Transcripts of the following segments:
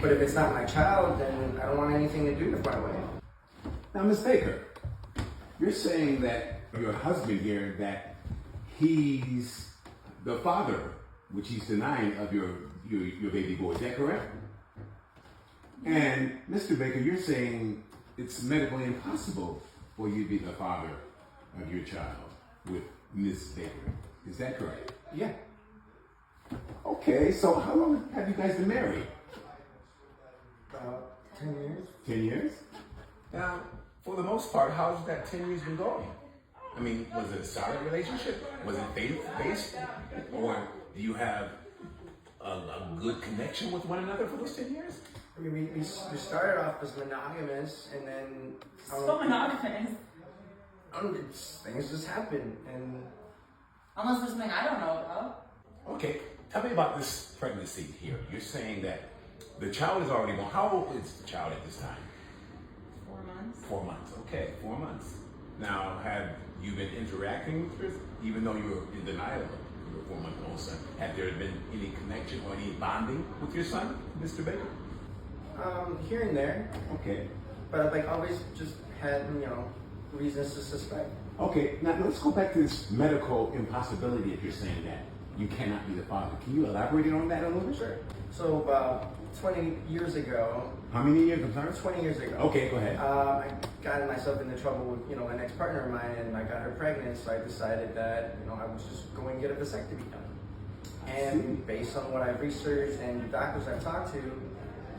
But if it's not my child, then I don't want anything to do with my wife. Now, Ms. Baker, you're saying that your husband here, that he's the father, which he's denying of your baby boy. Is that correct? And Mr. Baker, you're saying it's medically impossible for you to be the father of your child with Ms. Baker. Is that correct? Yeah. Okay, so how long have you guys been married? About 10 years. 10 years? Now, for the most part, how's that 10 years been going? I mean, was it a solid relationship? Was it faith-based? Or do you have a good connection with one another for those 10 years? I mean, we started off as monogamous, and then So monogamous. things just happen, and Unless there's something I don't know about. Okay, tell me about this pregnancy here. You're saying that the child is already born. How old is the child at this time? 4 months. 4 months, okay, 4 months. Now, have you been interacting with her, even though you were in denial of your 4-month-old son? Have there been any connection or any bonding with your son, Mr. Baker? here and there. Okay. But I've like always just had, reasons to suspect. Okay, now let's go back to this medical impossibility if you're saying that you cannot be the father. Can you elaborate on that a little bit? Sure. So about 20 years ago, How many years, I'm sorry? 20 years ago. Okay, go ahead. I got myself into trouble with, an ex-partner of mine, and I got her pregnant, so I decided that, I was just going to get a vasectomy done. And based on what I've researched and the doctors I've talked to,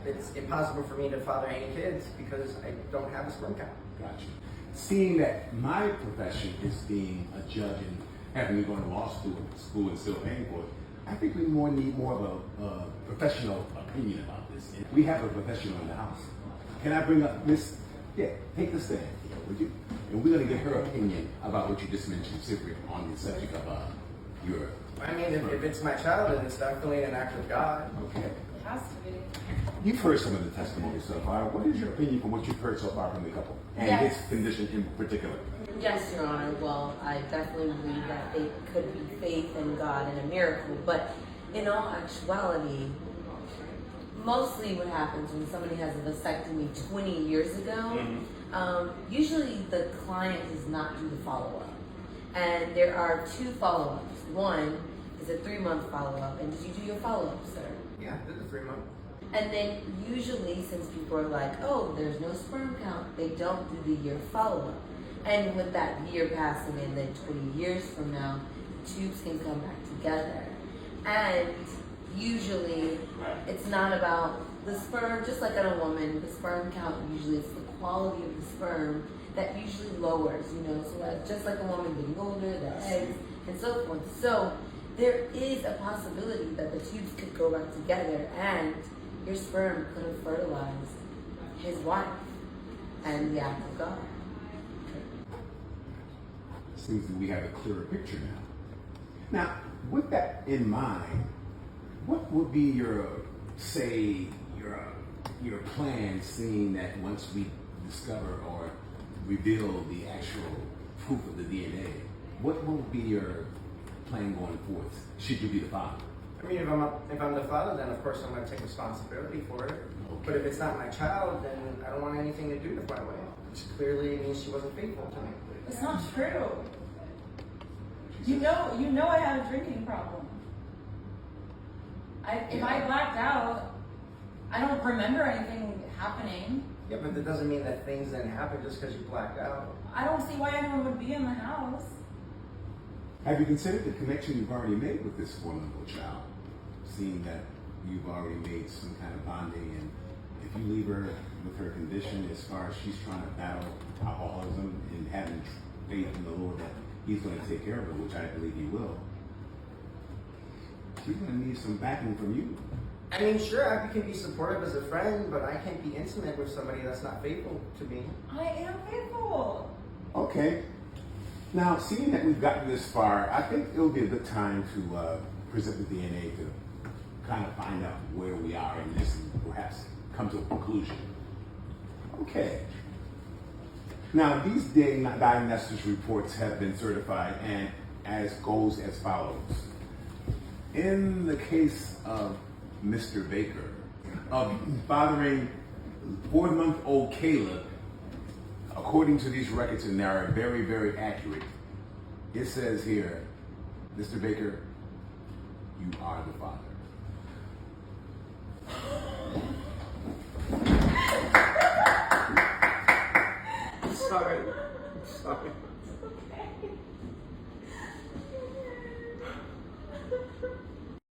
it's impossible for me to father any kids because I don't have a sperm count. Gotcha. Seeing that my profession is being a judge and having me go to law school and still paying for it, I think we need more of a professional opinion about this. And we have a professional in the house. Can I bring up Miss? Yeah, take the stand here, would you? And we're going to get her opinion about what you just mentioned, Cyprian, on the subject of your. I mean, if it's my child, then it's definitely an act of God. Okay. It has to be. You've heard some of the testimony so far. What is your opinion from what you've heard so far from the couple and Yes. this condition in particular? Yes, Your Honor. Well, I definitely believe that it could be faith in God and a miracle. But in all actuality, mostly what happens when somebody has a vasectomy 20 years ago, usually the client does not do the follow-up. And there are 2 follow-ups. One is a 3-month follow-up. And did you do your follow-up, sir? Yeah, this is 3 months. And then usually, since people are like, oh, there's no sperm count, they don't do the year follow-up. And with that year passing and then 20 years from now, the tubes can come back together. And usually, it's not about the sperm, just like in a woman, the sperm count usually it's the quality of the sperm that usually lowers, so that just like a woman getting older, the eggs, and so forth. So there is a possibility that the tubes could go back together and your sperm could have fertilized his wife and the act of God. Seems that we have a clearer picture now. Now, with that in mind, what would be your plan, seeing that once we discover or reveal the actual proof of the DNA, what will be your plan going forth? Should you be the father? I mean, if I'm the father, then of course I'm going to take responsibility for it. Okay. But if it's not my child, then I don't want anything to do with my wife, which clearly means she wasn't faithful to me. It's not true. You know I had a drinking problem. If I blacked out, I don't remember anything happening. Yeah, but that doesn't mean that things didn't happen just because you blacked out. I don't see why anyone would be in the house. Have you considered the connection you've already made with this 4-month-old child? Seeing that you've already made some kind of bonding, and if you leave her with her condition as far as she's trying to battle alcoholism and having faith in the Lord that He's going to take care of her, which I believe He will, she's going to need some backing from you. I mean, sure, I can be supportive as a friend, but I can't be intimate with somebody that's not faithful to me. I am faithful. Okay. Now, seeing that we've gotten this far, I think it'll be a good time to present the DNA to kind of find out where we are in this and perhaps come to a conclusion. Okay. Now, these diagnosis reports have been certified and as goes as follows. In the case of Mr. Baker, of fathering 4-month-old Caleb, according to these records, and they are very, very accurate, it says here, Mr. Baker, you are the father. Sorry.